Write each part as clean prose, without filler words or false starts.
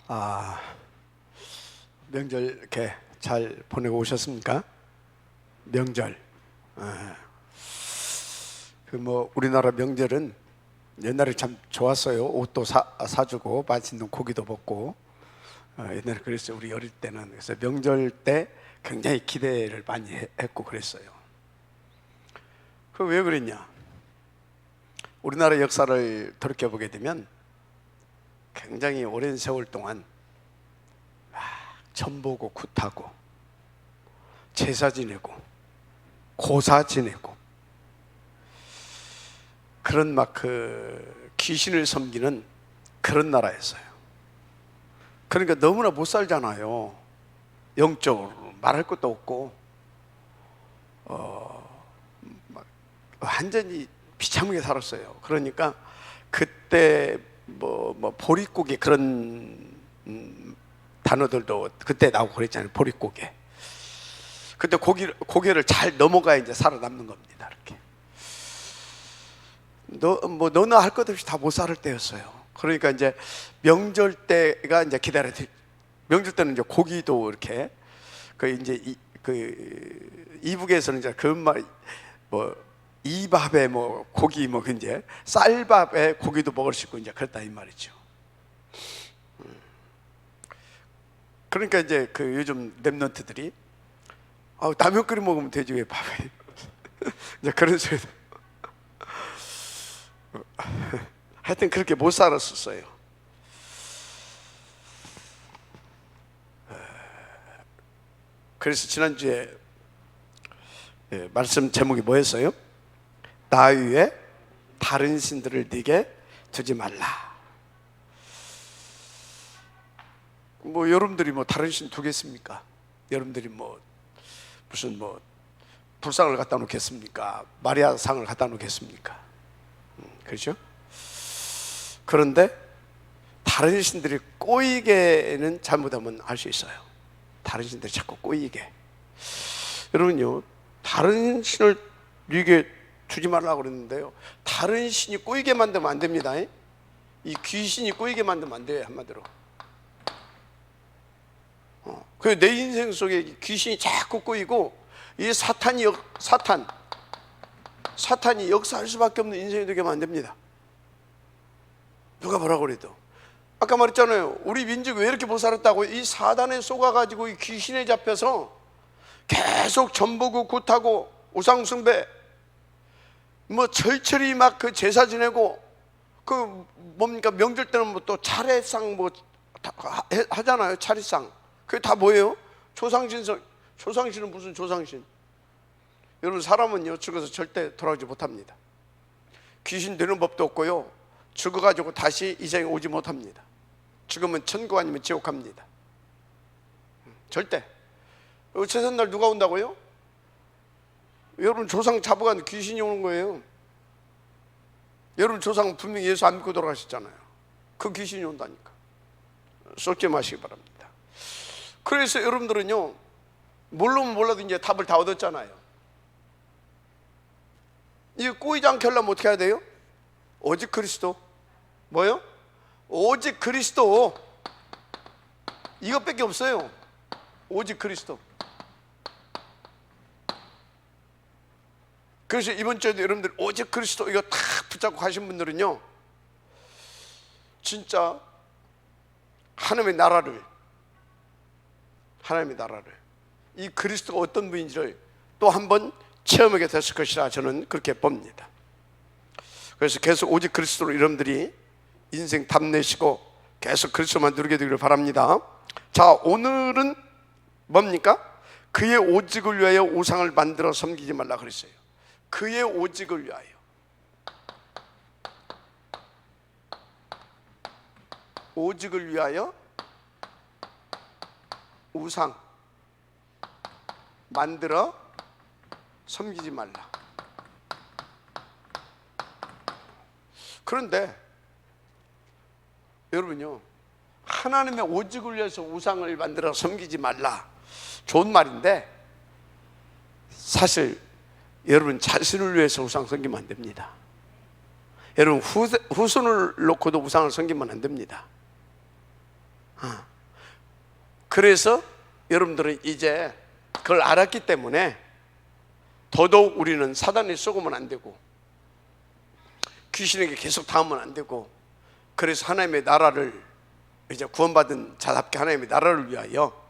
아, 명절 이렇게 잘 보내고 오셨습니까? 명절. 우리나라 명절은 옛날에 참 좋았어요. 옷도 사주고 맛있는 고기도 먹고. 옛날에 그랬어요. 우리 어릴 때는. 그래서 명절 때 굉장히 기대를 많이 했고 그랬어요. 그 왜 그랬냐? 우리나라 역사를 돌이켜보게 되면 굉장히 오랜 세월 동안 전보고 굿하고 제사 지내고 고사 지내고 그런 귀신을 섬기는 그런 나라였어요. 그러니까 너무나 못 살잖아요. 영적으로 말할 것도 없고 완전히 비참하게 살았어요. 그러니까 그때 보릿고개 그런 단어들도 그때 나오고 그랬잖아요. 보릿고개. 그때 고개를 잘 넘어가야 이제 살아남는 겁니다. 이렇게. 너나 할 것 없이 다 못 살을 때였어요. 그러니까 이제 명절 때가 이제 명절 때는 이제 고기도 이렇게 이북에서는 이제 이밥에 고기 이제 쌀밥에 고기도 먹을 수 있고 이제 그랬다 이 말이죠. 그러니까 이제 요즘 랩런트들이 라면 끓여 먹으면 되지 왜 밥에 이제 그런 소리도 하여튼 그렇게 못 살았었어요. 그래서 지난주에 말씀 제목이 뭐였어요? 나 위에 다른 신들을 네게 두지 말라. 여러분들이 다른 신 두겠습니까? 여러분들이 무슨 불상을 갖다 놓겠습니까? 마리아 상을 갖다 놓겠습니까? 그렇죠? 그런데 다른 신들이 꼬이게는 잘못하면 할 수 있어요. 다른 신들이 자꾸 꼬이게. 여러분요, 다른 신을 네게 주지 말라고 그랬는데요, 다른 신이 꼬이게 만들면 안 됩니다. 이 귀신이 꼬이게 만들면 안 돼요. 한마디로. 내 인생 속에 귀신이 자꾸 꼬이고 이 사탄이 역사할 수밖에 없는 인생이 되게 하면 안 됩니다. 누가 뭐라고 그래도. 아까 말했잖아요. 우리 민족이 왜 이렇게 못 살았다고. 이 사단에 속아가지고 이 귀신에 잡혀서 계속 전보고 굿하고 우상숭배 철철이 제사 지내고 명절 때는 또 차례상 하잖아요. 차례상. 그게 다 뭐예요? 조상신은 무슨 조상신? 여러분, 사람은요 죽어서 절대 돌아오지 못합니다. 귀신 되는 법도 없고요, 죽어가지고 다시 이 세상에 오지 못합니다. 죽으면 천국 아니면 지옥 갑니다. 절대. 제삿날 누가 온다고요? 여러분 조상 잡아간 귀신이 오는 거예요. 여러분 조상 분명히 예수 안 믿고 돌아가셨잖아요. 그 귀신이 온다니까. 쏟지 마시기 바랍니다. 그래서 여러분들은요, 모르면 몰라도 이제 답을 다 얻었잖아요. 이거 꼬이지 않게 하려면 어떻게 해야 돼요? 오직 그리스도. 뭐요? 오직 그리스도. 이것밖에 없어요. 오직 그리스도. 그래서 이번 주에도 여러분들 오직 그리스도 이거 탁 붙잡고 가신 분들은요, 진짜 하나님의 나라를 이 그리스도가 어떤 분인지를 또 한 번 체험하게 됐을 것이라 저는 그렇게 봅니다. 그래서 계속 오직 그리스도로 여러분들이 인생 답내시고 계속 그리스도만 누리게 되기를 바랍니다. 자, 오늘은 뭡니까? 그의 오직을 위하여 우상을 만들어 섬기지 말라 그랬어요. 그의 오직을 위하여. 오직을 위하여 우상 만들어 섬기지 말라. 그런데 여러분요, 하나님의 오직을 위해서 우상을 만들어 섬기지 말라, 좋은 말인데 사실 여러분 자신을 위해서 우상 섬기면 안 됩니다. 여러분 후손을 놓고도 우상을 섬기면 안 됩니다. 그래서 여러분들은 이제 그걸 알았기 때문에 더더욱 우리는 사단에 쏘으면 안 되고 귀신에게 계속 당하면 안 되고, 그래서 하나님의 나라를, 이제 구원받은 자답게 하나님의 나라를 위하여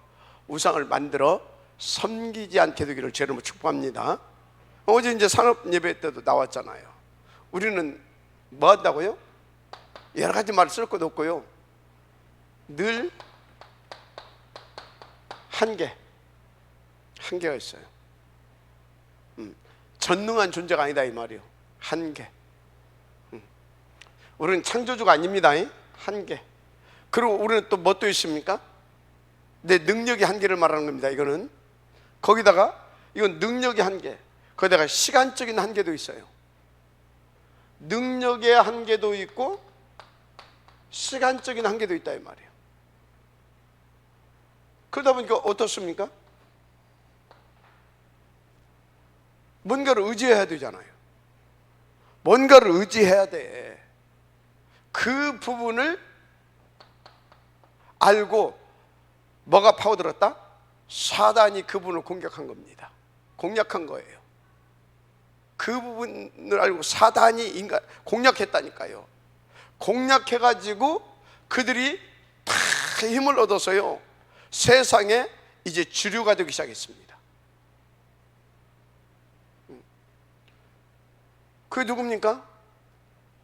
우상을 만들어 섬기지 않게 되기를 제 이름으로 축복합니다. 어제 이제 산업 예배 때도 나왔잖아요. 우리는 뭐 한다고요? 여러 가지 말을 쓸 것도 없고요, 늘 한계가 있어요. 전능한 존재가 아니다 이 말이에요. 한계. 우리는 창조주가 아닙니다. 한계. 그리고 우리는 또 뭐 또 있습니까? 내 능력의 한계를 말하는 겁니다. 이거는 거기다가 이건 능력의 한계, 거기다가 시간적인 한계도 있어요. 능력의 한계도 있고 시간적인 한계도 있다 이 말이에요. 그러다 보니까 어떻습니까? 뭔가를 의지해야 되잖아요. 뭔가를 의지해야 돼. 그 부분을 알고 뭐가 파고들었다? 사단이 그분을 공격한 겁니다. 공략한 거예요. 그 부분을 알고 사단이 인간 공략했다니까요. 공략해가지고 그들이 다 힘을 얻어서요, 세상에 이제 주류가 되기 시작했습니다. 그게 누굽니까?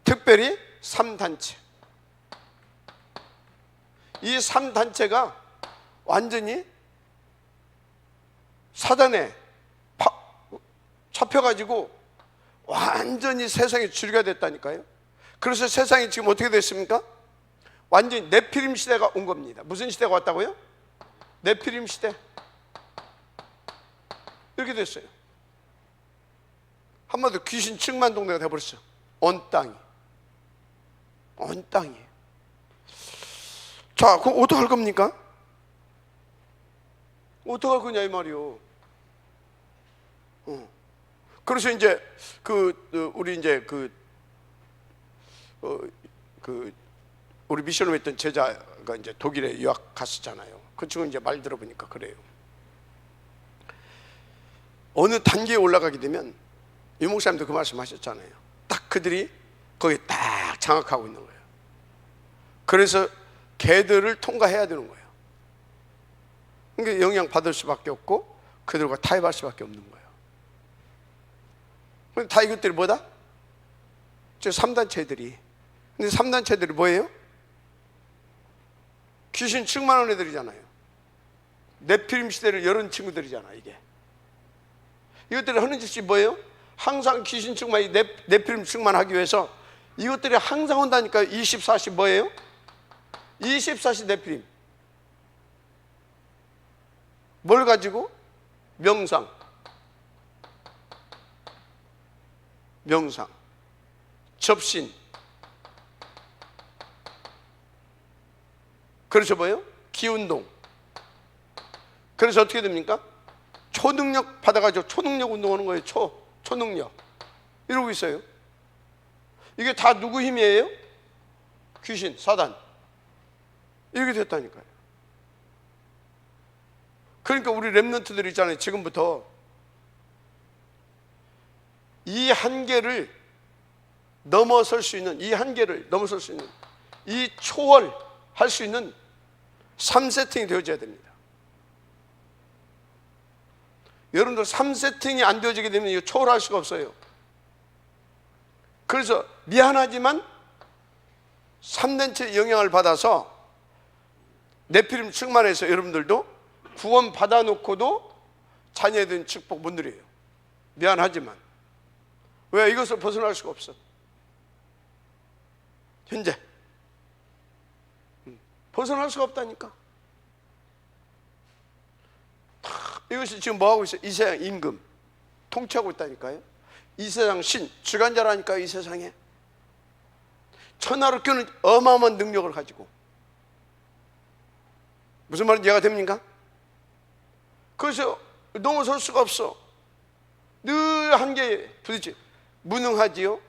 특별히 3단체. 이 3단체가 완전히 사단에 잡혀가지고 완전히 세상의 주류가 됐다니까요. 그래서 세상이 지금 어떻게 됐습니까? 완전히 네피림 시대가 온 겁니다. 무슨 시대가 왔다고요? 네피림 시대. 이렇게 됐어요. 한마디로 귀신 충만 동네가 돼버렸어요. 온 땅이. 자, 그럼 어떡할 겁니까? 어떡할 거냐 이 말이요. 그래서 이제 우리 이제 우리 미션을 했던 제자가 이제 독일에 유학 갔었잖아요. 그 친구 이제 말 들어보니까 그래요. 어느 단계에 올라가게 되면, 유 목사님도 그 말씀하셨잖아요. 딱 그들이 거기 딱 장악하고 있는 거예요. 그래서 걔들을 통과해야 되는 거예요. 그러니까 영향 받을 수밖에 없고 그들과 타협할 수밖에 없는 거예요. 근데 다 이것들이 뭐다? 저 3단체들이. 근데 3단체들이 뭐예요? 귀신 충만한 애들이잖아요. 네피림 시대를 열은 친구들이잖아. 이것들이 하는 짓이 뭐예요? 항상 귀신 충만이 네피림 충만하기 위해서 이것들이 항상 온다니까. 24시 뭐예요? 24시 네피림. 뭘 가지고? 명상, 접신. 그래서 뭐예요? 기운동. 그래서 어떻게 됩니까? 초능력 받아가지고 초능력 운동하는 거예요. 초능력. 이러고 있어요. 이게 다 누구 힘이에요? 귀신, 사단. 이렇게 됐다니까요. 그러니까 우리 렘넌트들 있잖아요. 지금부터 이 한계를 넘어설 수 있는, 이 초월할 수 있는 3세팅이 되어져야 됩니다. 여러분들 3세팅이 안 되어지게 되면 이거 초월할 수가 없어요. 그래서 미안하지만 3단체 영향을 받아서 네피림 충만해서 여러분들도 구원 받아놓고도 자녀에 대한 축복 못 누려요. 미안하지만. 왜? 이것을 벗어날 수가 없어. 현재 벗어날 수가 없다니까. 이것이 지금 뭐하고 있어요? 이 세상 임금 통치하고 있다니까요. 이 세상 신 주관자라니까요. 이 세상에 천하를 끄는 어마어마한 능력을 가지고. 무슨 말인지 이해가 됩니까? 그래서 넘어설 수가 없어. 늘 한계에 부딪혀. 무능하지요.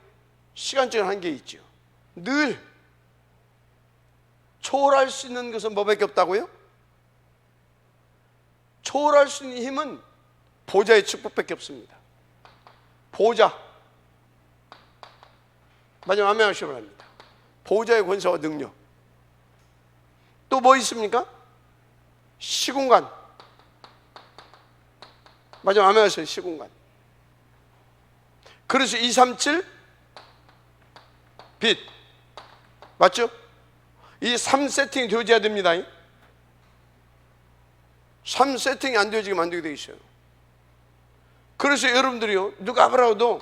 시간적인 한계 있지요. 늘. 초월할 수 있는 것은 뭐밖에 없다고요? 초월할 수 있는 힘은 보좌의 축복밖에 없습니다. 보좌. 마지막 아멘 하시기 바랍니다. 보좌의 권세와 능력. 또 뭐 있습니까? 시공간. 마지막 아멘 하세요. 시공간. 그래서 237 빛. 맞죠? 이 3세팅이 되어져야 됩니다. 3세팅이 안 되어지게 만들게 되어 있어요. 그래서 여러분들이요, 누가 뭐라도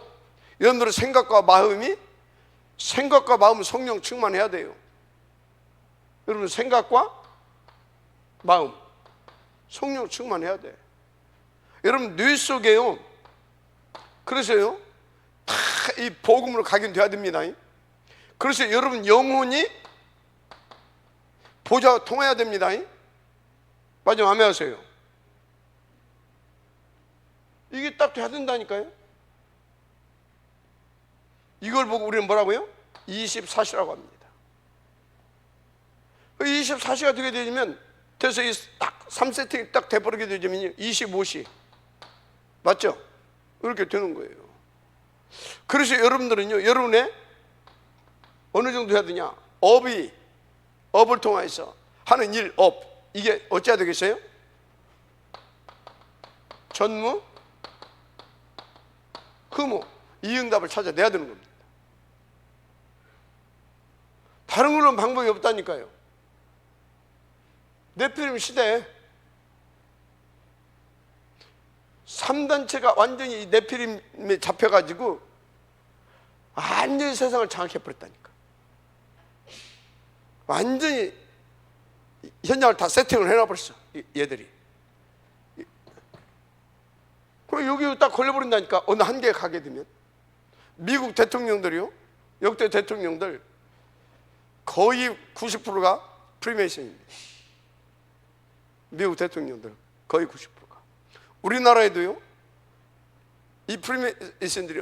여러분들의 생각과 마음은 성령 충만해야 돼요. 여러분 생각과 마음 성령 충만해야 돼. 여러분 뇌 속에요, 그래서요 다 이 복음으로 각인돼야 됩니다. 그래서 여러분 영혼이 보좌와 통해야 됩니다. 마지막 아멘 하세요. 이게 딱 돼야 된다니까요. 이걸 보고 우리는 뭐라고요? 24시라고 합니다. 24시가 되게 되면, 그래서 이 딱 3세팅이 딱 돼버리게 되면 25시. 맞죠? 이렇게 되는 거예요. 그래서 여러분들은요, 여러분의 어느 정도 해야 되냐? 업을 통해서 하는 일, 이게 어찌해야 되겠어요? 전무, 흐무, 이 응답을 찾아내야 되는 겁니다. 다른 걸로는 방법이 없다니까요. 네피림 시대에 3단체가 완전히 네피림에 잡혀가지고 완전히 세상을 장악해버렸다니까. 완전히 현장을 다 세팅을 해놔버렸어, 얘들이. 그럼 여기 딱 걸려버린다니까. 어느 한계에 가게 되면. 미국 대통령들이요, 역대 대통령들 거의 90%가 프리메이슨입니다. 미국 대통령들 거의 90%가. 우리나라에도요, 이 프리메이슨들이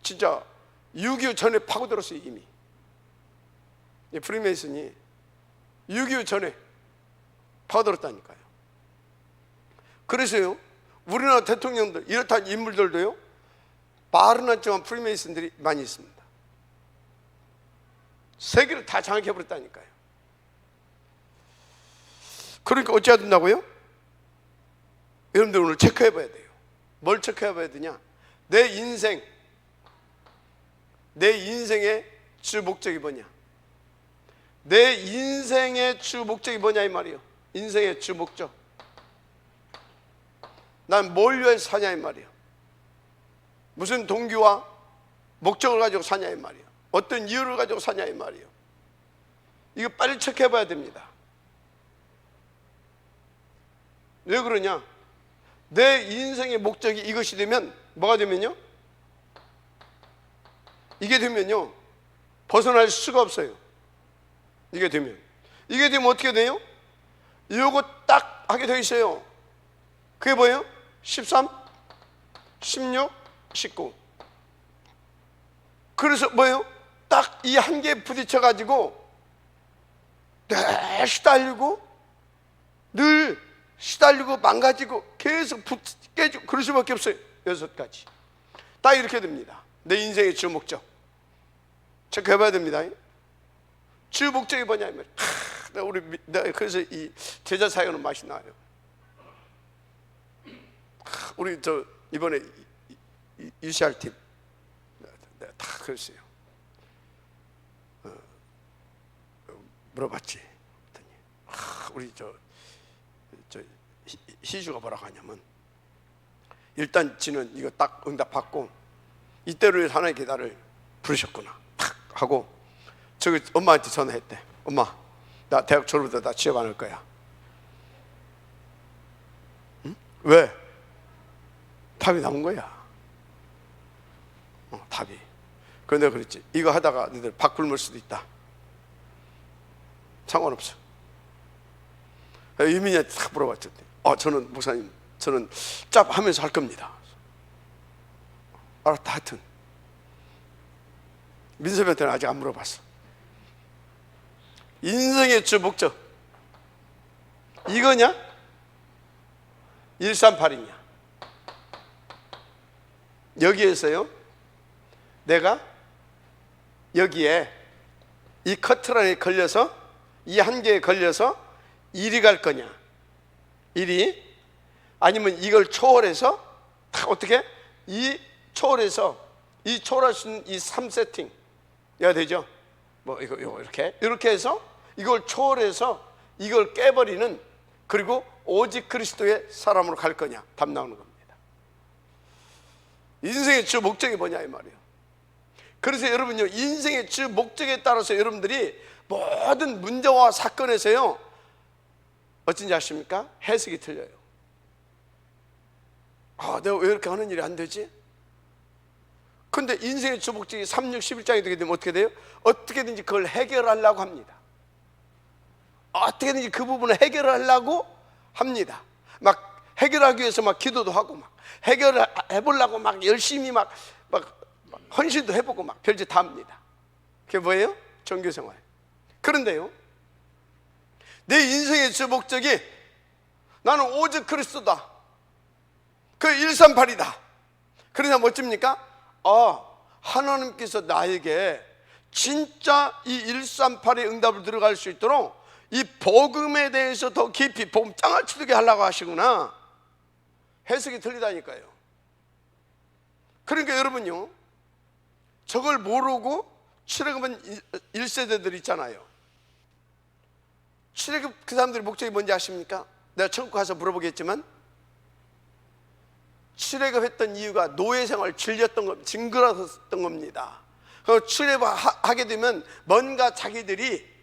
진짜 6.25 전에 파고들었어요. 이미 이 프리메이슨이 6.25 전에 파고들었다니까요. 그래서요, 우리나라 대통령들, 이렇다는 인물들도요, 말은 하지만 프리메이슨들이 많이 있습니다. 세계를 다 장악해버렸다니까요. 그러니까 어찌해야 된다고요? 여러분들 오늘 체크해봐야 돼요. 뭘 체크해봐야 되냐? 내 인생의 주 목적이 뭐냐? 내 인생의 주 목적이 뭐냐 이 말이에요. 인생의 주 목적. 난 뭘 위해서 사냐 이 말이에요. 무슨 동기와 목적을 가지고 사냐 이 말이에요. 어떤 이유를 가지고 사냐 이 말이에요. 이거 빨리 체크해봐야 됩니다. 왜 그러냐? 내 인생의 목적이 이것이 되면 뭐가 되면요? 이게 되면요, 벗어날 수가 없어요. 이게 되면 어떻게 돼요? 이거 딱 하게 돼 있어요. 그게 뭐예요? 13, 16, 19. 그래서 뭐예요? 딱 이 한계에 부딪혀 가지고 늘 시달리고 망가지고 계속 깨지고 그럴 수밖에 없어요. 6가지 딱 이렇게 됩니다. 내 인생의 주 목적 체크해봐야 됩니다. 주 목적이 뭐냐 면, 그래서 이 제자 사역은 맛이 나요. 우리 이번에 UCR 팀 내가 다 그랬어요. 물어봤지. 우리 희주가 뭐라고 하냐면, 일단 지는 이거 딱 응답 받고 이때로 하나님께 나를 부르셨구나 탁 하고 저기 엄마한테 전화했대. 엄마, 나 대학 졸업해도 나 취업 안 할 거야. 응? 왜? 답이 나온 거야. 답이. 그래서 내가 그랬지. 이거 하다가 너희들 밥 굶을 수도 있다. 상관없어. 유민이한테 딱 물어봤지. 저는 목사님, 저는 짭 하면서 할 겁니다. 알았다. 하여튼 민섭이한테는 아직 안 물어봤어. 인생의 주 목적 이거냐? 138이냐? 여기에서요, 내가 여기에 이 커트라인에 걸려서, 이 한계에 걸려서 이리 갈 거냐, 이리, 아니면 이걸 초월해서 다 어떻게 이 초월해서 이 초월할 수 있는 이 3세팅 해야 되죠. 뭐 이거 이렇게 해서 이걸 초월해서 이걸 깨버리는, 그리고 오직 그리스도의 사람으로 갈 거냐, 답 나오는 겁니다. 인생의 주 목적이 뭐냐 이 말이에요. 그래서 여러분요, 인생의 주 목적에 따라서 여러분들이 모든 문제와 사건에서요, 어쩐지 아십니까? 해석이 틀려요. 내가 왜 이렇게 하는 일이 안 되지? 근데 인생의 주 목적이 3, 6, 11장이 되게 되면 어떻게 돼요? 어떻게든지 그걸 해결하려고 합니다. 어떻게든지 그 부분을 해결하려고 합니다. 막 해결하기 위해서 막 기도도 하고, 막 해결해보려고 막 열심히 막 헌신도 해보고 막 별짓 다 합니다. 그게 뭐예요? 종교생활. 그런데요, 내 인생의 주 목적이 나는 오직 그리스도다, 그 138이다. 그러냐 멋집니까? 하나님께서 나에게 진짜 이 138의 응답을 들어갈 수 있도록 이 복음에 대해서 더 깊이 복음 땅을 치르게 하려고 하시구나. 해석이 틀리다니까요. 그러니까 여러분요, 저걸 모르고 출애굽은 1세대들 있잖아요. 출애굽 그 사람들의 목적이 뭔지 아십니까? 내가 천국 가서 물어보겠지만, 출애굽했던 이유가 노예 생활 징그러웠던 겁니다. 출애굽하게 되면 뭔가 자기들이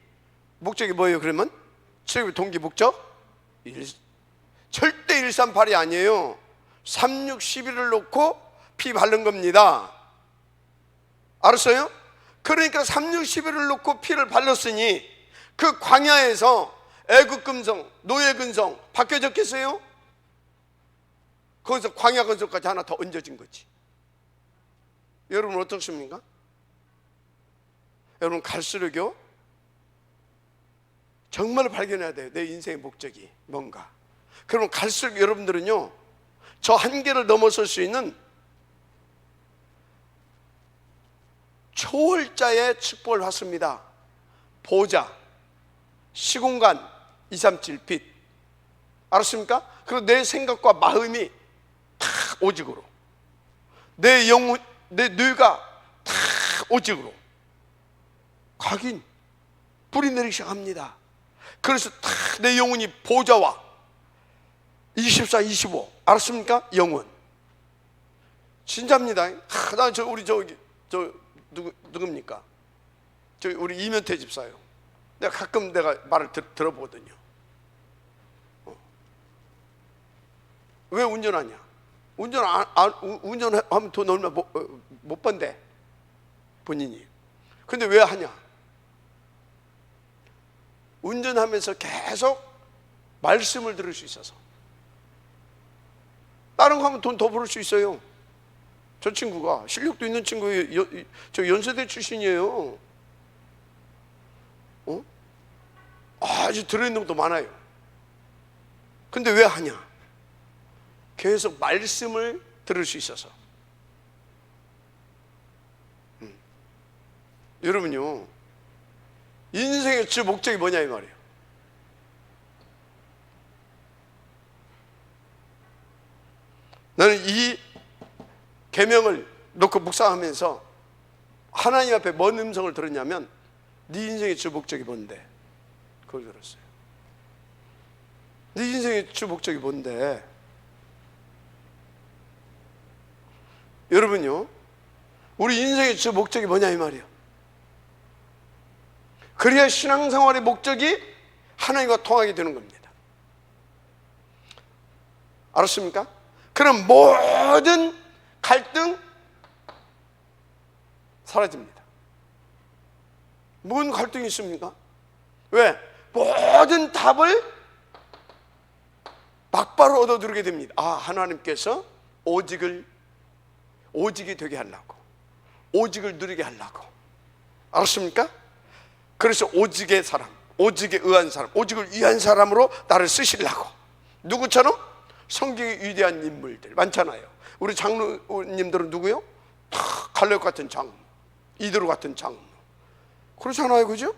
목적이 뭐예요? 그러면 출애굽 동기 목적 절대 138이 아니에요. 3, 6, 11을 놓고 피 바른 겁니다. 알았어요? 그러니까 3, 6, 11을 놓고 피를 발랐으니 그 광야에서 애굽 금성, 노예 근성 바뀌어졌겠어요? 거기서 광야 근성까지 하나 더 얹어진 거지. 여러분 어떻습니까? 여러분 갈수록요, 정말 발견해야 돼요. 내 인생의 목적이 뭔가. 그러면 갈수록 여러분들은요, 저 한계를 넘어설 수 있는 초월자의 축복을 받습니다. 보좌, 시공간, 237 빛. 알았습니까? 그리고 내 생각과 마음이 다 오직으로, 내 영혼, 내 뇌가 다 오직으로 각인 뿌리 내리기 시작합니다. 그래서 다 내 영혼이 보좌와 24, 25 알았습니까? 영혼 진짜입니다. 우리 누굽니까? 우리 이면태 집사요. 내가 가끔 말을 들어보거든요. 왜 운전하냐? 운전하면 돈 얼마 못 번대, 본인이. 근데 왜 하냐? 운전하면서 계속 말씀을 들을 수 있어서. 다른 거 하면 돈 더 벌을 수 있어요. 저 친구가 실력도 있는 친구예요. 저 연세대 출신이에요. 아주 들어있는 것도 많아요. 근데 왜 하냐? 계속 말씀을 들을 수 있어서. 여러분요, 인생의 주 목적이 뭐냐 이 말이에요. 나는 이 계명을 놓고 묵상하면서 하나님 앞에 뭔 음성을 들었냐면, 네 인생의 주 목적이 뭔데? 그걸 들었어요. 네 인생의 주 목적이 뭔데? 여러분요, 우리 인생의 주 목적이 뭐냐 이 말이에요. 그래야 신앙생활의 목적이 하나님과 통하게 되는 겁니다. 알았습니까? 그럼 모든 갈등 사라집니다. 뭔 갈등이 있습니까? 왜? 모든 답을 막바로 얻어들게 됩니다. 하나님께서 오직이 되게 하려고, 오직을 누리게 하려고. 알았습니까? 그래서 오직의 사람, 오직에 의한 사람, 오직을 위한 사람으로 나를 쓰시려고. 누구처럼? 성경의 위대한 인물들 많잖아요. 우리 장로님들은 누구요? 다 갈렙 같은 장로, 이드로 같은 장로, 그렇잖아요, 그죠?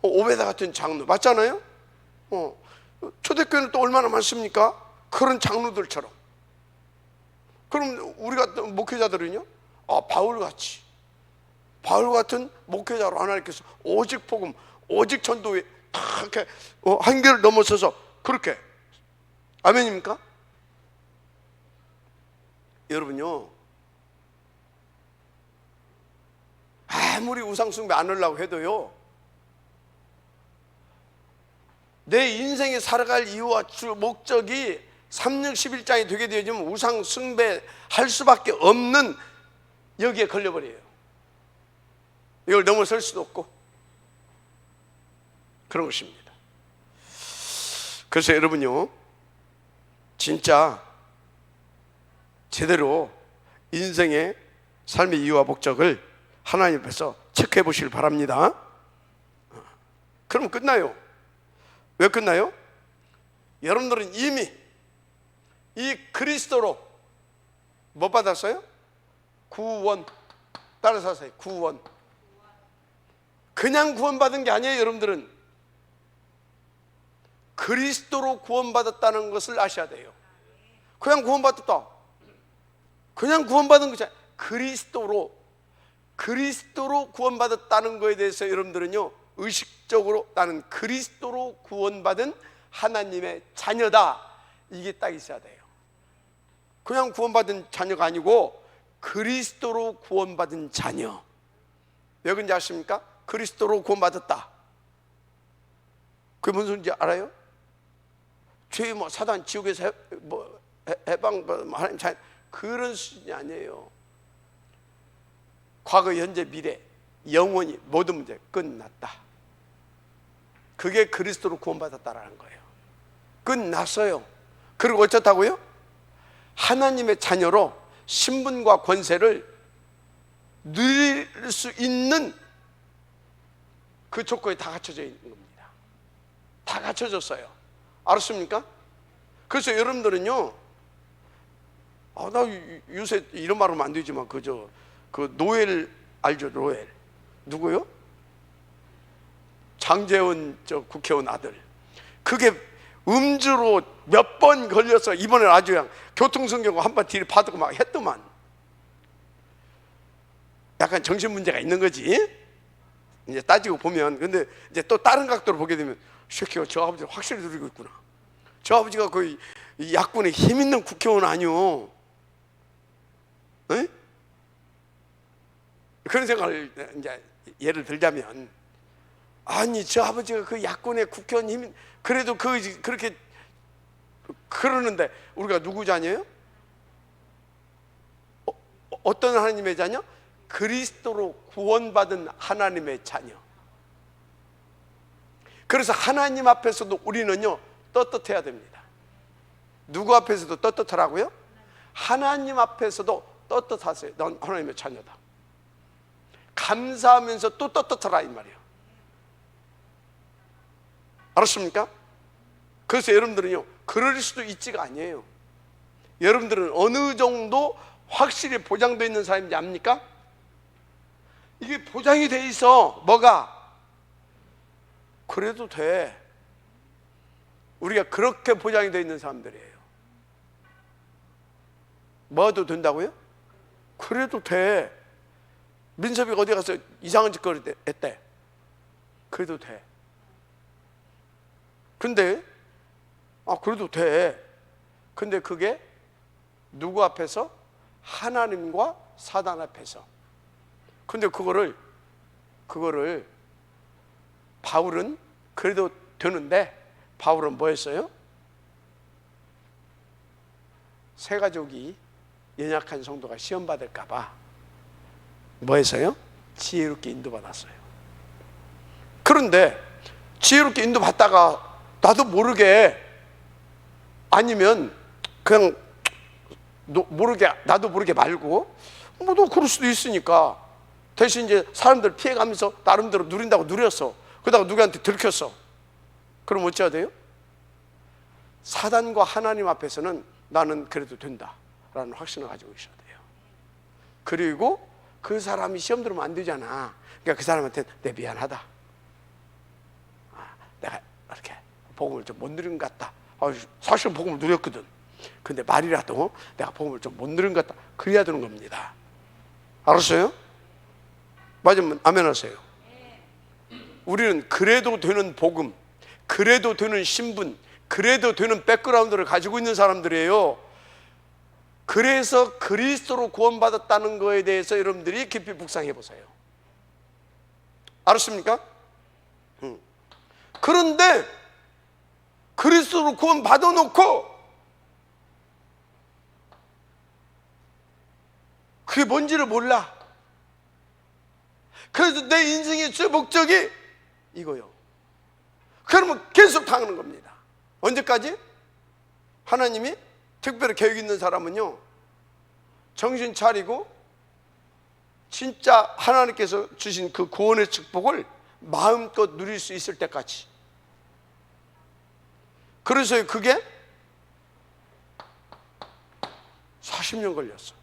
오베다 같은 장로 맞잖아요. 초대교회는 또 얼마나 많습니까? 그런 장로들처럼. 그럼 우리 같은 목회자들은요, 바울같이, 바울 같은 목회자로 하나님께서 오직 복음, 오직 전도에 다 이렇게 한계를 넘어서서 그렇게. 아멘입니까? 여러분요, 아무리 우상숭배 안 하려고 해도요, 내 인생에 살아갈 이유와 주 목적이 3,6,11장이 되게 되어지면 우상숭배 할 수밖에 없는 여기에 걸려버려요. 이걸 넘어설 수도 없고 그런 것입니다. 그래서 여러분요, 진짜 제대로 인생의 삶의 이유와 목적을 하나님 앞에서 체크해 보시길 바랍니다. 그럼 끝나요. 왜 끝나요? 여러분들은 이미 이 그리스도로 뭐 받았어요? 구원. 따라서 하세요. 구원. 그냥 구원받은 게 아니에요. 여러분들은 그리스도로 구원받았다는 것을 아셔야 돼요. 그냥 구원받았다, 그냥 구원받은 것이 아니라 그리스도로 구원받았다는 것에 대해서 여러분들은요, 의식적으로 나는 그리스도로 구원받은 하나님의 자녀다, 이게 딱 있어야 돼요. 그냥 구원받은 자녀가 아니고 그리스도로 구원받은 자녀. 왜 그런지 아십니까? 그리스도로 구원받았다, 그게 무슨 소리인지 알아요? 죄 사단 지옥에서 해방 하나님 자녀, 그런 수준이 아니에요. 과거 현재 미래 영원히 모든 문제 끝났다. 그게 그리스도로 구원받았다라는 거예요. 끝났어요. 그리고 어쩌다고요? 하나님의 자녀로 신분과 권세를 누릴 수 있는 그 조건이 다 갖춰져 있는 겁니다. 다 갖춰졌어요. 알았습니까? 그래서 여러분들은요, 나 요새 이런 말 하면 안 되지만 그 노엘 알죠? 노엘 누구요? 장제원 국회의원 아들. 그게 음주로 몇 번 걸려서 이번에 아주 그냥 교통성경고 한번 뒤를 받고 막 했더만. 약간 정신 문제가 있는 거지, 이제 따지고 보면. 근데 이제 또 다른 각도로 보게 되면 새끼가 저 아버지를 확실히 누리고 있구나. 저 아버지가 거의 야권의 힘 있는 국회의원 아니오. 에? 그런 생각을 이제 예를 들자면, 아니 저 아버지가 그 야권의 국회의원 힘, 그래도 그렇게 그러는데 우리가 누구 자녀예요? 어떤 하나님의 자녀? 그리스도로 구원받은 하나님의 자녀. 그래서 하나님 앞에서도 우리는요, 떳떳해야 됩니다. 누구 앞에서도 떳떳하라고요? 하나님 앞에서도 떳떳하세요. 넌 하나님의 자녀다. 감사하면서 또 떳떳하라 이 말이에요. 알았습니까? 그래서 여러분들은요, 그럴 수도 있지가 아니에요. 여러분들은 어느 정도 확실히 보장되어 있는 사람인지 압니까? 이게 보장이 돼 있어. 뭐가? 그래도 돼. 우리가 그렇게 보장이 되어 있는 사람들이에요. 뭐도 된다고요? 그래도 돼. 민섭이가 어디 가서 이상한 짓거리 했대. 그래도 돼. 근데 그래도 돼. 근데 그게 누구 앞에서? 하나님과 사단 앞에서. 근데 그거를 바울은 그래도 되는데, 바울은 뭐 했어요? 새가족이 연약한 성도가 시험 받을까 봐 뭐 했어요? 지혜롭게 인도받았어요. 그런데 지혜롭게 인도받다가 나도 모르게, 아니면 그냥 나도 모르게 말고, 또 그럴 수도 있으니까 대신 이제 사람들 피해가면서 나름대로 누린다고 누렸어. 그러다가 누구한테 들켰어. 그럼 어찌해야 돼요? 사단과 하나님 앞에서는 나는 그래도 된다 라는 확신을 가지고 있어야 돼요. 그리고 그 사람이 시험 들으면 안 되잖아. 그러니까 그 사람한테 내 미안하다, 내가 이렇게 복음을 좀 못 누린 것 같다. 사실은 복음을 누렸거든. 근데 말이라도 내가 복음을 좀 못 누린 것 같다. 그래야 되는 겁니다. 알았어요? 맞으면 아멘 하세요. 우리는 그래도 되는 복음, 그래도 되는 신분, 그래도 되는 백그라운드를 가지고 있는 사람들이에요. 그래서 그리스도로 구원받았다는 거에 대해서 여러분들이 깊이 묵상해 보세요. 알았습니까? 그런데 그리스도로 구원받아 놓고 그게 뭔지를 몰라. 그래서 내 인생의 주 목적이 이거요. 그러면 계속 당하는 겁니다. 언제까지? 하나님이 특별히 계획 있는 사람은요, 정신 차리고 진짜 하나님께서 주신 그 구원의 축복을 마음껏 누릴 수 있을 때까지. 그래서 그게 40년 걸렸어.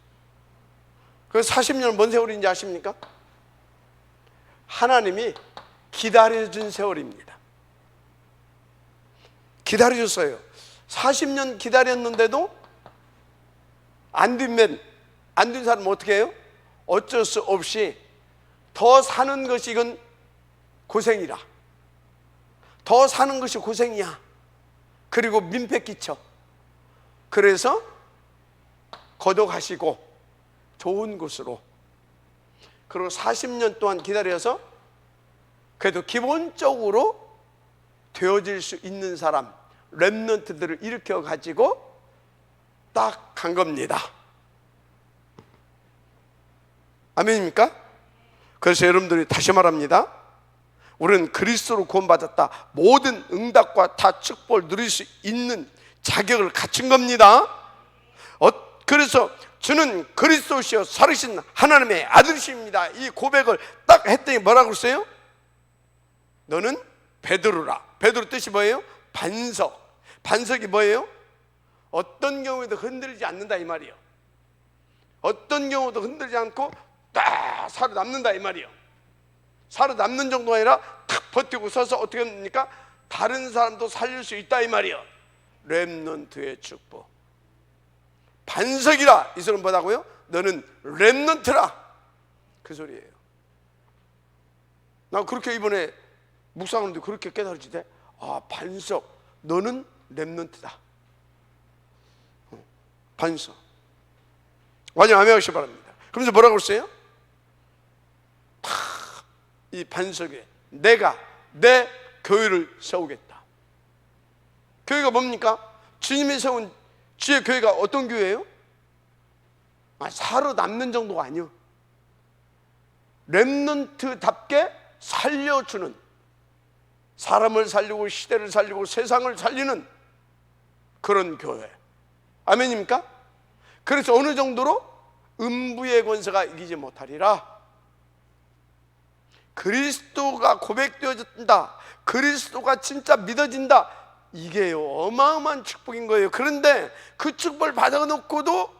그 40년은 뭔 세월인지 아십니까? 하나님이 기다려준 세월입니다. 기다려줬어요. 40년 기다렸는데도 안 되면, 안 된 사람은 어떻게 해요? 어쩔 수 없이 더 사는 것이 이건 고생이라, 더 사는 것이 고생이야. 그리고 민폐 끼쳐. 그래서 거둬가시고 좋은 곳으로, 그리고 40년 동안 기다려서 그래도 기본적으로 되어질 수 있는 사람, 렘넌트들을 일으켜 가지고 딱 간 겁니다. 아멘입니까? 그래서 여러분들이 다시 말합니다. 우리는 그리스도로 구원받았다. 모든 응답과 다 축복을 누릴 수 있는 자격을 갖춘 겁니다. 그래서 주는 그리스도시여 살으신 하나님의 아들이십니다. 이 고백을 딱 했더니 뭐라고 그랬어요? 너는 베드로라. 베드로 뜻이 뭐예요? 반석. 반석이 뭐예요? 어떤 경우에도 흔들리지 않는다 이 말이에요. 어떤 경우도 흔들리지 않고 딱 살아남는다 이 말이에요. 살아남는 정도가 아니라 탁 버티고 서서 어떻게 합니까? 다른 사람도 살릴 수 있다 이 말이에요. 렘넌트의 축복. 반석이라. 이 소리는 뭐라고요? 너는 렘넌트라. 그 소리예요. 나 그렇게 이번에 묵상하는데 그렇게 깨달아지대. 아, 반석. 너는 렘넌트다. 반석. 완전 아멘하시기 바랍니다. 그러면서 뭐라고 했어요? 이 반석에 내가 내 교회를 세우겠다. 교회가 뭡니까? 주님이 세운 주의 교회가 어떤 교회예요? 살아남는 정도가 아니요. 렘넌트답게 살려주는, 사람을 살리고 시대를 살리고 세상을 살리는 그런 교회. 아멘입니까? 그래서 어느 정도로 음부의 권세가 이기지 못하리라. 그리스도가 고백되어진다, 그리스도가 진짜 믿어진다, 이게 어마어마한 축복인 거예요. 그런데 그 축복을 받아놓고도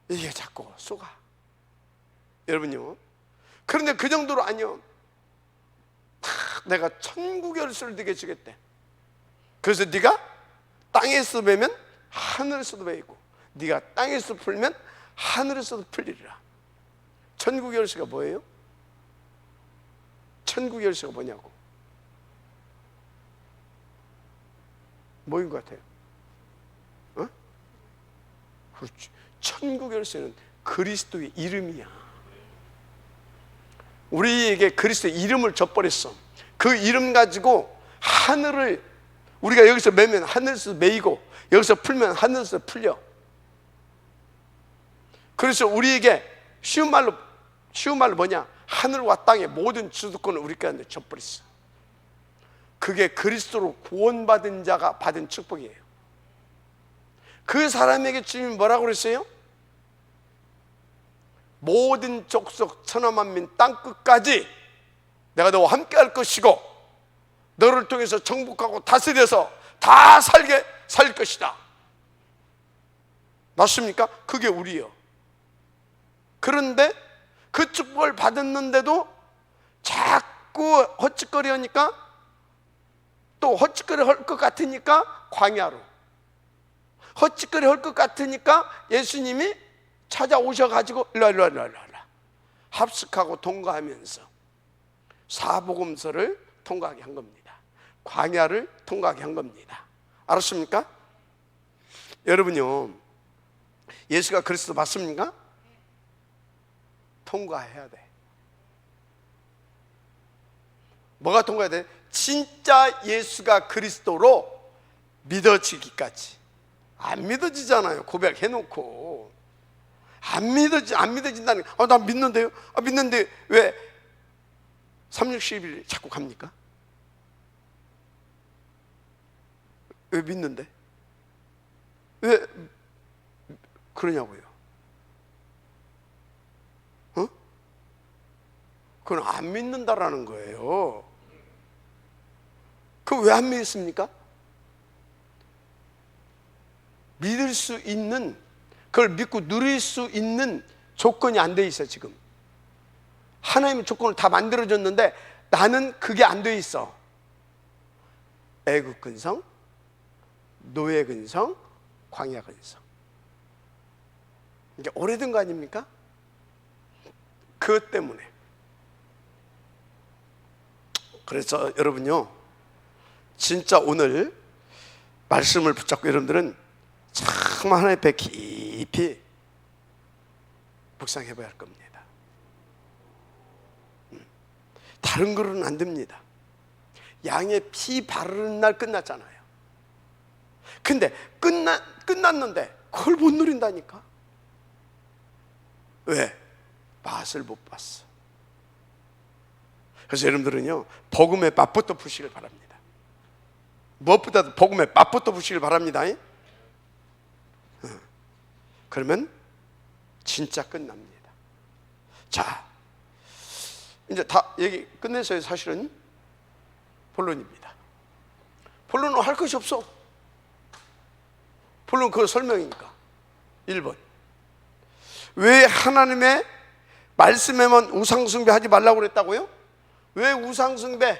이게 자꾸 쏘가. 여러분요, 그런데 그 정도로 아니요. 내가 천국의 열쇠를 네게 주겠대. 그래서 네가 땅에서 매면 하늘에서도 매이고, 네가 땅에서 풀면 하늘에서도 풀리리라. 천국의 열쇠가 뭐예요? 천국의 열쇠가 뭐냐고. 뭐인 것 같아요? 어? 그렇지. 천국의 열쇠는 그리스도의 이름이야. 우리에게 그리스도의 이름을 줘버렸어. 그 이름 가지고 하늘을, 우리가 여기서 매면 하늘에서 매이고 여기서 풀면 하늘에서 풀려. 그래서 우리에게 쉬운 말로 뭐냐? 하늘과 땅의 모든 주도권을 우리 가운데 줘버렸어. 그게 그리스도로 구원받은 자가 받은 축복이에요. 그 사람에게 주님이 뭐라고 그랬어요? 모든 족속 천하만민 땅끝까지 내가 너와 함께 할 것이고 너를 통해서 정복하고 다스려서 다 살게 살 것이다. 맞습니까? 그게 우리요. 그런데 그 축복을 받았는데도 자꾸 헛짓거리 하니까, 또 헛짓거리 할 것 같으니까 광야로, 헛짓거리 할 것 같으니까 예수님이 찾아오셔가지고 일로 합숙하고 통과하면서 사복음서를 통과하게 한 겁니다. 광야를 통과하게 한 겁니다. 알았습니까? 여러분요, 예수가 그리스도 맞습니까? 통과해야 돼. 뭐가 통과해야 돼? 진짜 예수가 그리스도로 믿어지기까지. 안 믿어지잖아요. 고백해놓고 안 믿어진다는 게, 나 믿는데요? 믿는데 왜 360일 자꾸 갑니까? 왜 믿는데? 왜 그러냐고요? 그건 안 믿는다라는 거예요. 그럼 왜 안 믿습니까? 믿을 수 있는, 그걸 믿고 누릴 수 있는 조건이 안 돼 있어. 지금 하나님의 조건을 다 만들어줬는데 나는 그게 안 돼 있어. 애국 근성, 노예 근성, 광야 근성. 이게 오래된 거 아닙니까? 그것 때문에. 그래서 여러분요, 진짜 오늘 말씀을 붙잡고 여러분들은 참 하나님 앞에 깊이 묵상해 봐야 할 겁니다. 다른 거로는 안 됩니다. 양의 피 바르는 날 끝났잖아요. 근데 끝났는데 그걸 못 누린다니까. 왜? 맛을 못 봤어. 그래서 여러분들은요, 복음의 맛부터 보시길 바랍니다. 무엇보다도 복음의 맛부터 보시길 바랍니다. 그러면 진짜 끝납니다. 자, 이제 다 얘기 끝내서요. 사실은 본론입니다. 본론은 할 것이 없어. 본론 그거 설명이니까. 1번, 왜 하나님의 말씀에만 우상숭배 하지 말라고 그랬다고요? 왜 우상숭배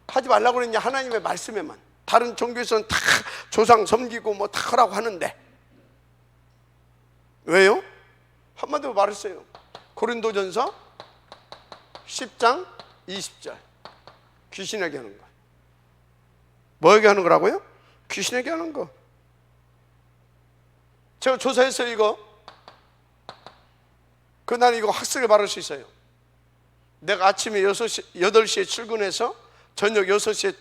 하지 말라고 그랬냐? 하나님의 말씀에만. 다른 종교에서는 다 조상 섬기고 뭐 다 하라고 하는데 왜요? 한마디로 말했어요. 고린도전서 10장 20절. 귀신에게 하는 거. 뭐에게 하는 거라고요? 귀신에게 하는 거. 제가 조사했어요. 이거 그날 이거 학생을 말할 수 있어요. 내가 아침에 8시에 출근해서 저녁 6시에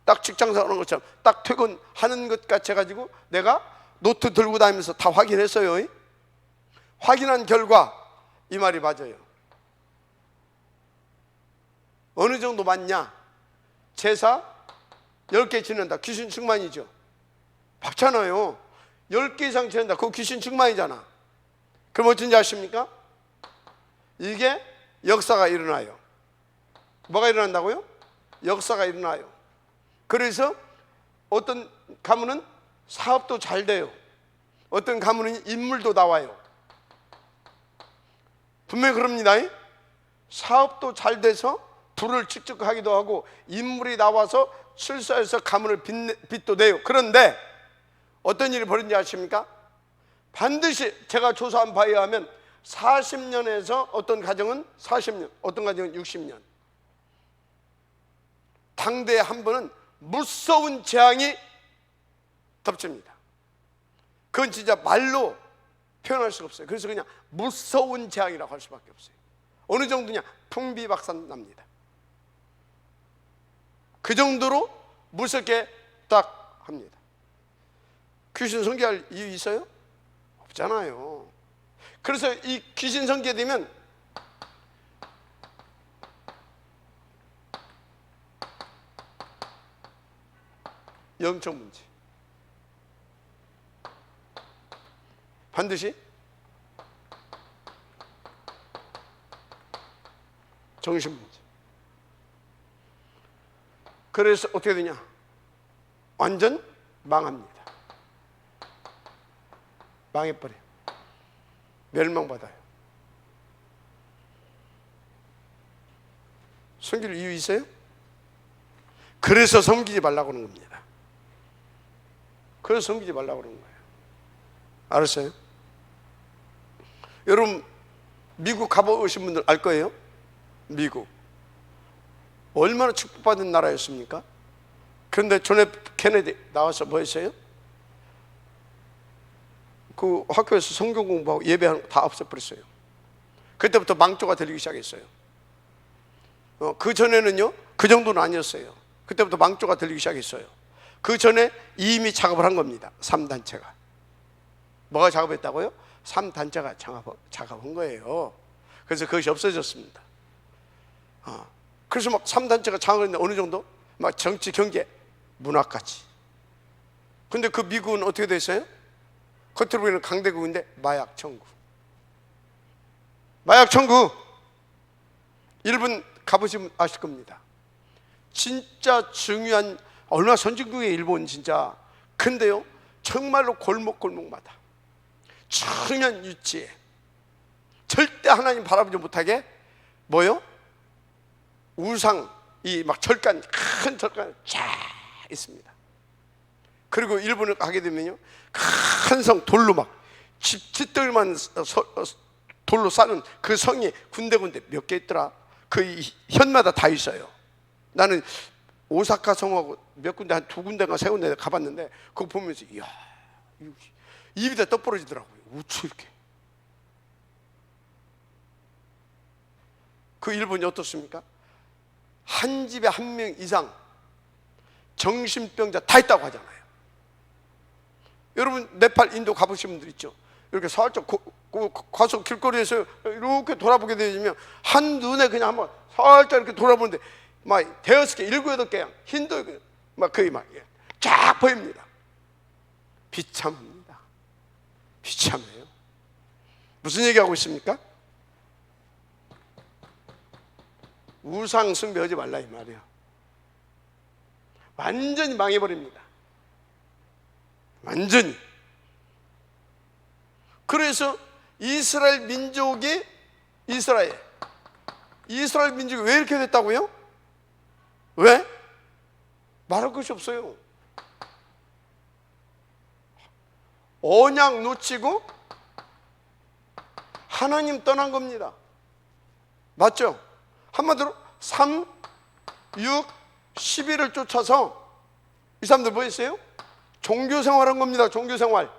딱 직장 생활하는 것처럼 딱 퇴근하는 것 같이 해가지고 내가 노트 들고 다니면서 다 확인했어요. 확인한 결과 이 말이 맞아요. 어느 정도 맞냐? 제사 10개 지낸다. 귀신 충만이죠. 맞잖아요. 10개 이상 지낸다. 그거 귀신 충만이잖아. 그럼 어쩐지 아십니까? 이게 역사가 일어나요. 뭐가 일어난다고요? 역사가 일어나요. 그래서 어떤 가문은 사업도 잘 돼요. 어떤 가문은 인물도 나와요. 분명히 그럽니다. 사업도 잘 돼서 부를 축적하기도 하고 인물이 나와서 출세해서 가문을 빚도 내요. 그런데 어떤 일이 벌어진지 아십니까? 반드시 제가 조사한 바에 의하면 40년에서 어떤 가정은 40년, 어떤 가정은 60년. 당대에 한 번은 무서운 재앙이 덮칩니다. 그건 진짜 말로 표현할 수가 없어요. 그래서 그냥 무서운 재앙이라고 할 수밖에 없어요. 어느 정도냐? 풍비박산 납니다. 그 정도로 무섭게 딱 합니다. 귀신 선교할 이유 있어요? 없잖아요. 그래서 이 귀신 선교되면 영적 문제, 반드시 정신 문제. 그래서 어떻게 되냐? 완전 망합니다. 망해버려요. 멸망받아요. 섬길 이유 있어요? 그래서 섬기지 말라고 그러는 겁니다. 그래서 섬기지 말라고 그러는 거예요. 알았어요? 여러분 미국 가보신 분들 알 거예요. 미국 얼마나 축복받은 나라였습니까? 그런데 존 F 케네디 나와서 뭐 했어요? 그 학교에서 성경 공부하고 예배하는 거 다 없애버렸어요. 그때부터 망조가 들리기 시작했어요. 그 전에는요 그 정도는 아니었어요. 그때부터 망조가 들리기 시작했어요. 그 전에 이미 작업을 한 겁니다. 3단체가 뭐가 작업했다고요? 3단체가 작업한 거예요. 그래서 그것이 없어졌습니다. 그래서 막 3단체가 작업했는데 어느 정도? 막 정치, 경제, 문화까지. 근데 그 미국은 어떻게 됐어요? 겉으로 보이는 강대국인데 마약 천국. 마약 천국. 일본 가보시면 아실 겁니다. 진짜 중요한, 얼마나 선진국이에요 일본 진짜. 근데요 정말로 골목골목마다 청년 유치에 절대 하나님 바라보지 못하게 뭐요? 우상, 이 막 절간, 큰 절간 쫙 있습니다. 그리고 일본을 가게 되면요 큰 성 돌로 막 집들만 돌로 쌓는 그 성이 군데군데 몇 개 있더라. 그 현마다 다 있어요. 나는 오사카 성하고 몇 군데, 한 두 군데가 세 군데 가봤는데 그거 보면서 이야 입이 다 떡 부러지더라고요. 우추 이렇게. 그 일본이 어떻습니까? 한 집에 한 명 이상 정신병자 다 있다고 하잖아요. 여러분 네팔, 인도 가보신 분들 있죠? 이렇게 살짝 가서 길거리에서 이렇게 돌아보게 되면 한눈에 그냥 한번 살짝 이렇게 돌아보는데 막 대여섯 개, 일곱 여덟 개 힌두 막 거의 막 쫙 보입니다. 비참합니다. 비참해요. 무슨 얘기하고 있습니까? 우상 숭배하지 말라 이 말이야. 완전히 망해버립니다. 완전히. 그래서 이스라엘 민족이 왜 이렇게 됐다고요? 왜? 말할 것이 없어요. 언약 놓치고 하나님 떠난 겁니다. 맞죠? 한마디로 3, 6, 11을 쫓아서 이 사람들 뭐 했어요? 종교생활한 겁니다. 종교생활.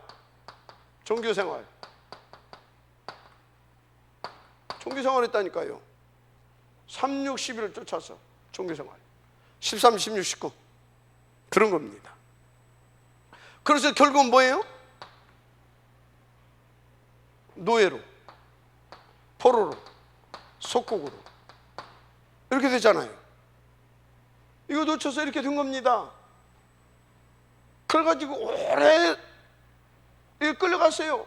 종교생활 했다니까요. 3, 6, 11을 쫓아서 종교생활. 13, 16, 19 그런 겁니다. 그래서 결국은 뭐예요? 노예로, 포로로, 속국으로 이렇게 되잖아요. 이거 놓쳐서 이렇게 된 겁니다. 그래가지고 오래 끌려갔어요.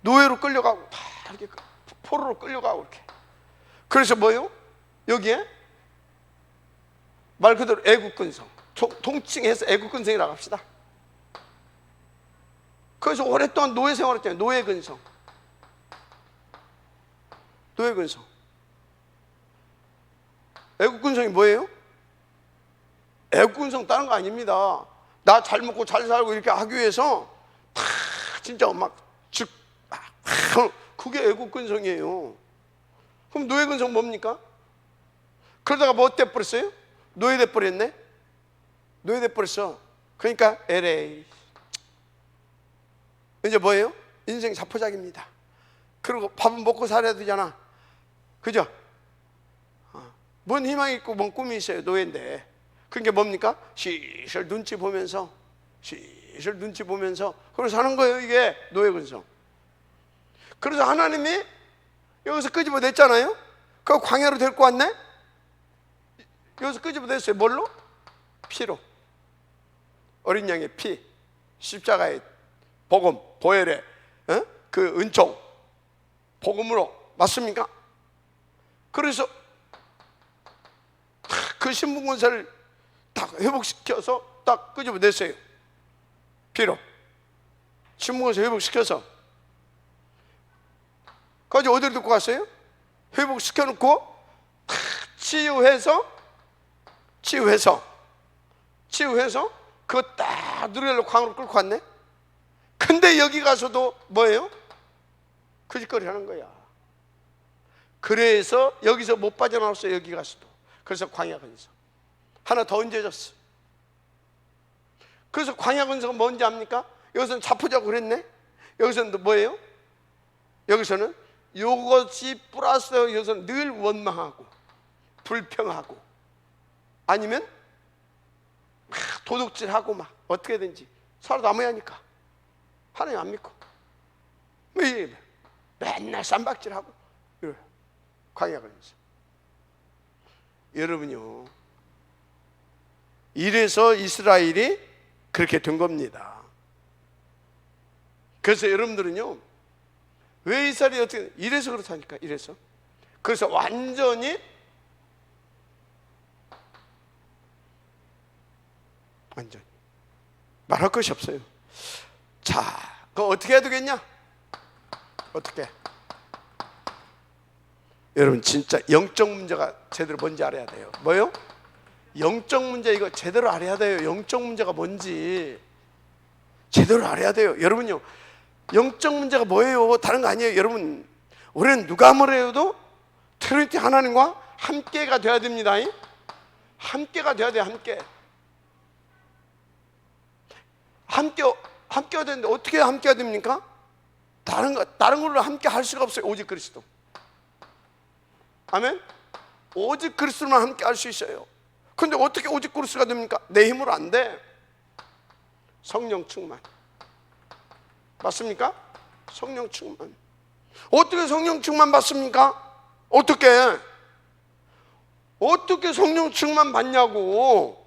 노예로 끌려가고 다 이렇게 포로로 끌려가고 이렇게. 그래서 뭐예요? 여기에 말 그대로 애국근성, 통칭해서 애국근성이라고 합시다. 그래서 오랫동안 노예 생활했잖아요. 노예근성. 애국근성이 뭐예요? 애국근성 다른 거 아닙니다. 나 잘 먹고 잘 살고 이렇게 하기 위해서 다 진짜 막 그게 애국근성이에요. 그럼 노예근성 뭡니까? 그러다가 뭐 돼버렸어요? 노예돼 버렸네? 노예돼 버렸어. 그러니까 LA 이제 뭐예요? 인생 자포자기입니다. 그리고 밥은 먹고 살아야 되잖아. 그죠? 뭔 희망이 있고 뭔 꿈이 있어요. 노예인데. 그게 뭡니까? 시실 눈치 보면서 그래서 하는 거예요. 이게 노예근성. 그래서 하나님이 여기서 끄집어냈잖아요. 그 광야로 데리고 왔네. 여기서 끄집어냈어요. 뭘로? 피로. 어린 양의 피, 십자가의 복음, 보혈의 그 은총, 복음으로. 맞습니까? 그래서 그 신분권세를 딱 회복시켜서 딱 끄집어냈어요. 비록 신문에서 회복시켜서 까지 어디로 듣고 갔어요? 회복시켜놓고 치유해서 그거 딱 누리려고 광으로 끌고 갔네. 근데 여기 가서도 뭐예요? 그 짓거리 하는 거야. 그래서 여기서 못 빠져나왔어. 여기 가서도. 그래서 광야근서 하나 더 얹어졌어. 그래서 광야근서가 뭔지 압니까? 여기서는 자포자고 그랬네. 여기서는 또 뭐예요? 여기서는 이것이 플러스 여기서는 늘 원망하고 불평하고 아니면 막 도둑질하고 막 어떻게든지 살아남아야 하니까 하나님 안 믿고 맨날 쌈박질하고 이래요. 광야근서. 여러분요, 이래서 이스라엘이 그렇게 된 겁니다. 그래서 여러분들은요, 왜 이스라엘이 어떻게 이래서 그렇다니까. 이래서 그래서 완전히 말할 것이 없어요. 자, 그거 어떻게 해야 되겠냐? 어떻게? 여러분 진짜 영적 문제가 제대로 뭔지 알아야 돼요. 뭐요? 영적 문제 이거 제대로 알아야 돼요. 영적 문제가 뭔지 제대로 알아야 돼요. 여러분요, 영적 문제가 뭐예요? 다른 거 아니에요. 여러분, 우리는 누가 뭐래도 트리니티 하나님과 함께가 돼야 됩니다. 함께가 돼야 돼요. 함께가 되는데 어떻게 함께가 됩니까? 다른 걸로 함께 할 수가 없어요. 오직 그리스도. 아멘. 오직 그리스도만 함께 할 수 있어요. 근데 어떻게 오직 그리스도가 됩니까? 내 힘으로 안 돼. 성령 충만. 맞습니까? 성령 충만. 어떻게 성령 충만 받습니까? 어떻게 성령 충만 받냐고.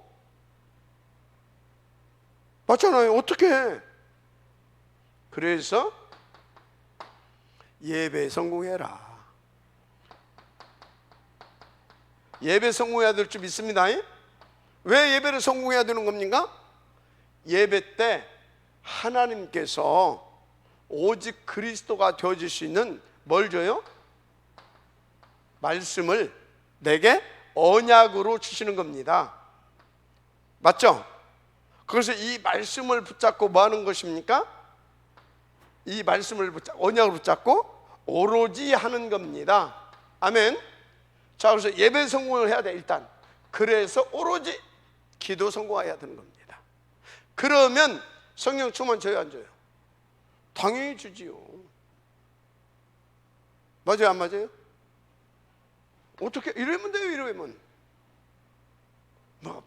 맞잖아요. 어떻게? 그래서 예배 성공해라. 예배 성공해야 될 줄 믿습니다. 왜 예배를 성공해야 되는 겁니까? 예배 때 하나님께서 오직 그리스도가 되어질 수 있는 뭘 줘요? 말씀을 내게 언약으로 주시는 겁니다. 맞죠? 그래서 이 말씀을 붙잡고 뭐 하는 것입니까? 이 말씀을 언약으로 붙잡고 오로지 하는 겁니다. 아멘. 자, 그래서 예배 성공을 해야 돼. 일단 그래서 오로지 기도 성공해야 되는 겁니다. 그러면 성령 충만 줘요, 안 줘요? 당연히 주지요. 맞아요, 안 맞아요? 어떻게 이러면 돼요? 이러면 뭐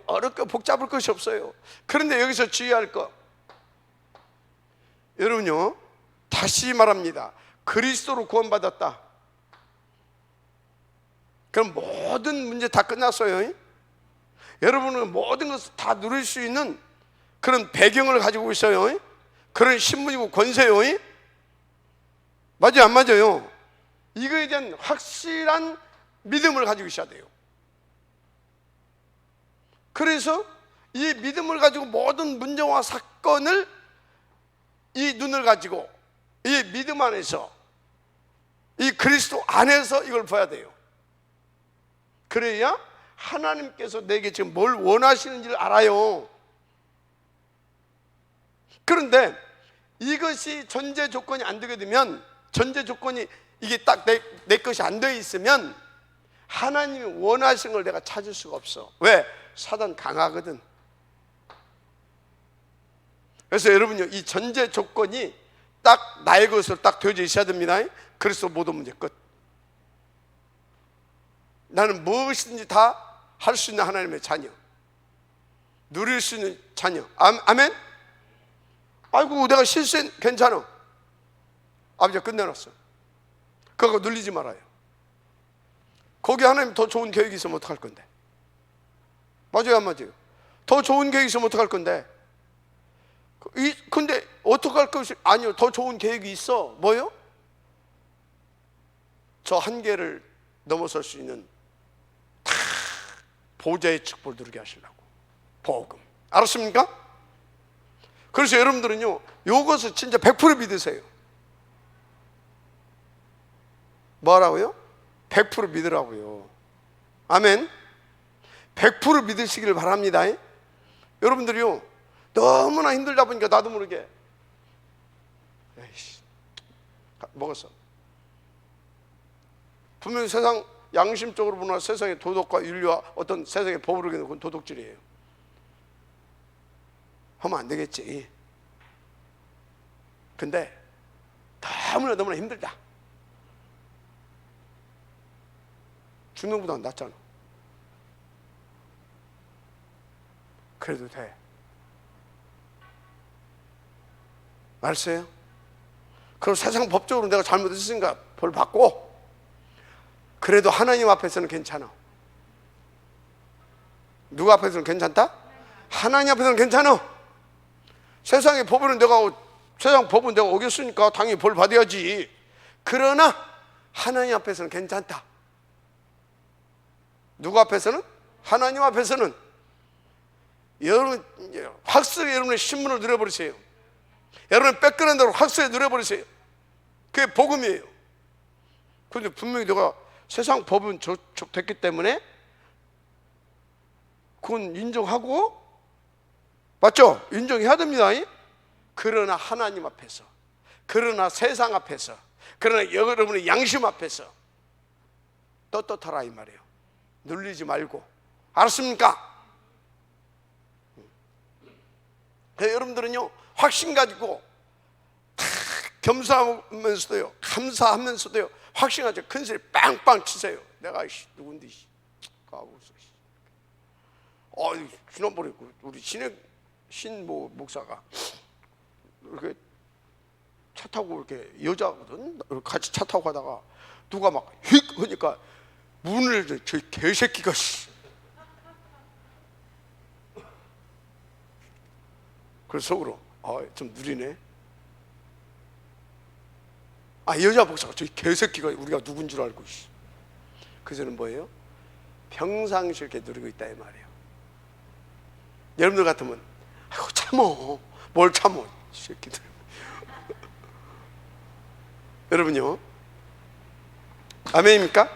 어렵게 복잡할 것이 없어요. 그런데 여기서 주의할 거, 여러분요, 다시 말합니다. 그리스도로 구원받았다. 그럼 모든 문제 다 끝났어요. 여러분은 모든 것을 다 누릴 수 있는 그런 배경을 가지고 있어요. 그런 신분이고 권세요. 맞아요, 안 맞아요? 이거에 대한 확실한 믿음을 가지고 있어야 돼요. 그래서 이 믿음을 가지고 모든 문제와 사건을 이 눈을 가지고 이 믿음 안에서 이 그리스도 안에서 이걸 봐야 돼요. 그래야 하나님께서 내게 지금 뭘 원하시는지를 알아요. 그런데 이것이 전제 조건이 안 되게 되면, 전제 조건이 이게 딱 내 것이 안 되어 있으면 하나님이 원하시는 걸 내가 찾을 수가 없어. 왜? 사단 강하거든. 그래서 여러분요, 이 전제 조건이 딱 나의 것으로 딱 되어져 있어야 됩니다. 그래서 모든 문제 끝. 나는 무엇이든지 다 할 수 있는 하나님의 자녀, 누릴 수 있는 자녀. 아멘. 아이고 내가 실수했, 괜찮아. 아버지가 끝내놨어. 그거 눌리지 말아요. 거기 하나님 더 좋은 계획이 있으면 어떡할 건데? 맞아요, 안 맞아요? 더 좋은 계획이 있으면 어떡할 건데? 근데 어떡할 것이 아니요, 더 좋은 계획이 있어. 뭐요? 저 한계를 넘어설 수 있는 보좌의 축복을 누리게 하시려고. 복음. 알았습니까? 그래서 여러분들은요, 요것을 진짜 100% 믿으세요. 뭐라고요? 100% 믿으라고요. 아멘. 100% 믿으시길 바랍니다. 여러분들이요, 너무나 힘들다 보니까 나도 모르게 에이씨, 먹었어. 분명히 세상 양심적으로 보나 세상의 도덕과 윤리와 어떤 세상의 법으로 보면 그건 도덕질이에요. 하면 안 되겠지. 근데 너무나 힘들다. 죽는 것보다 낫잖아. 그래도 돼. 알았어요? 그럼 세상 법적으로 내가 잘못했으니까 벌 받고, 그래도 하나님 앞에서는 괜찮아. 누구 앞에서는 괜찮다? 하나님 앞에서는 괜찮아. 세상의 법은 내가 어겼으니까 당연히 벌 받아야지. 그러나 하나님 앞에서는 괜찮다. 누구 앞에서는? 하나님 앞에서는. 여러분 확실히 여러분의 신문을 누려버리세요. 여러분 뺏겨낸 대로 확실히 누려버리세요. 그게 복음이에요. 그런데 분명히 내가 세상 법은 됐기 때문에 그건 인정하고, 맞죠? 인정해야 됩니다. 그러나 하나님 앞에서, 그러나 세상 앞에서, 그러나 여러분의 양심 앞에서 떳떳하라 이 말이에요. 눌리지 말고. 알았습니까? 여러분들은요, 확신 가지고 겸손하면서도요, 감사하면서도요, 확신하죠. 큰 소리 빵빵 치세요. 내가 누군데 까고 있어. 지난번에 우리 신모 목사가 이렇게 차 타고 이렇게 여자거든. 같이 차 타고 가다가 누가 막 휙 하니까 문을 저 개새끼가 그래서 속으로 좀 느리네. 여자 목사가 저 개새끼가 우리가 누군 줄 알고. 그저는 뭐예요? 평상시 이렇게 누리고 있다 이 말이에요. 여러분들 같으면 참어. 뭘 참어 이 새끼들. 여러분요, 아멘입니까?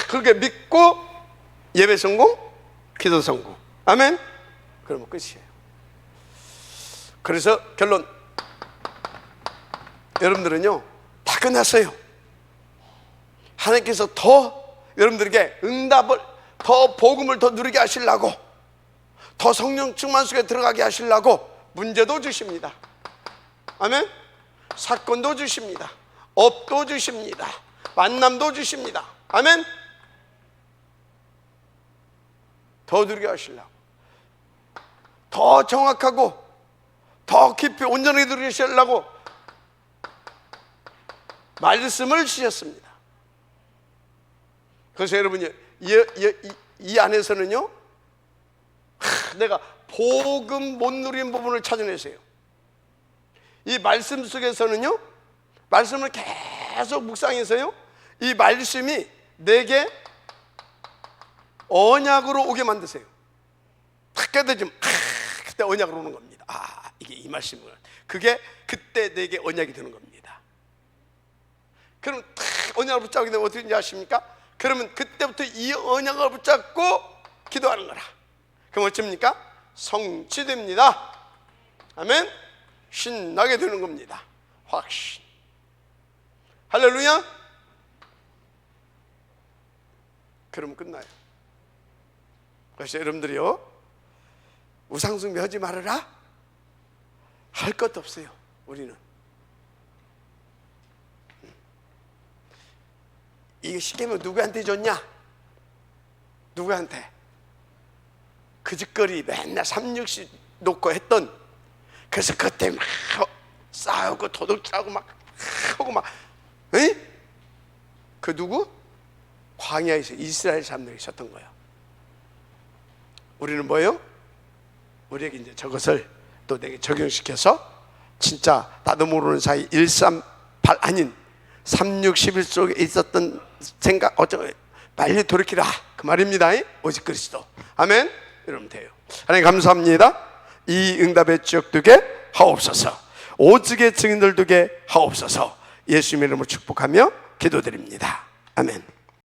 그렇게 믿고 예배 성공, 기도 성공. 아멘. 그러면 끝이에요. 그래서 결론, 여러분들은요 다 끝났어요. 하나님께서 더 여러분들에게 응답을, 더 복음을 더 누리게 하시려고, 더 성령 충만 속에 들어가게 하시려고 문제도 주십니다. 아멘. 사건도 주십니다. 업도 주십니다. 만남도 주십니다. 아멘. 더 누리게 하시려고, 더 정확하고 더 깊이 온전하게 누리게 하시려고 말씀을 주셨습니다. 그래서 여러분이 이 안에서는요, 내가 복음 못 누리는 부분을 찾아내세요. 이 말씀 속에서는요, 말씀을 계속 묵상해서요, 이 말씀이 내게 언약으로 오게 만드세요. 탁 깨닫으면 그때 언약으로 오는 겁니다. 이게 이 말씀이구나. 그게 그때 내게 언약이 되는 겁니다. 그럼 탁 언약을 붙잡게 되면 어떻게 아십니까? 그러면 그때부터 이 언약을 붙잡고 기도하는 거라. 그럼 어쩝니까? 성취됩니다. 아멘. 신나게 되는 겁니다. 확신. 할렐루야. 그러면 끝나요. 그래서 여러분들이요, 우상숭배 하지 말아라 할 것도 없어요. 우리는 이게 시키면 누구한테 줬냐? 누구한테? 그 짓거리 맨날 360 놓고 했던, 그래서 그때 막 싸우고 도둑질하고 막 하고 막, 그 누구? 광야에서 이스라엘 사람들이 있었던 거예요. 우리는 뭐예요? 우리에게 이제 저것을 또 내게 적용시켜서 진짜 나도 모르는 사이 138 아닌 3611 속에 있었던 생각, 빨리 돌이키라 그 말입니다. 오직 그리스도. 아멘. 이러면 돼요. 하나님 감사합니다. 이 응답의 지역 두게 하옵소서. 오직의 증인들 두게 하옵소서. 예수님의 이름으로 축복하며 기도드립니다. 아멘.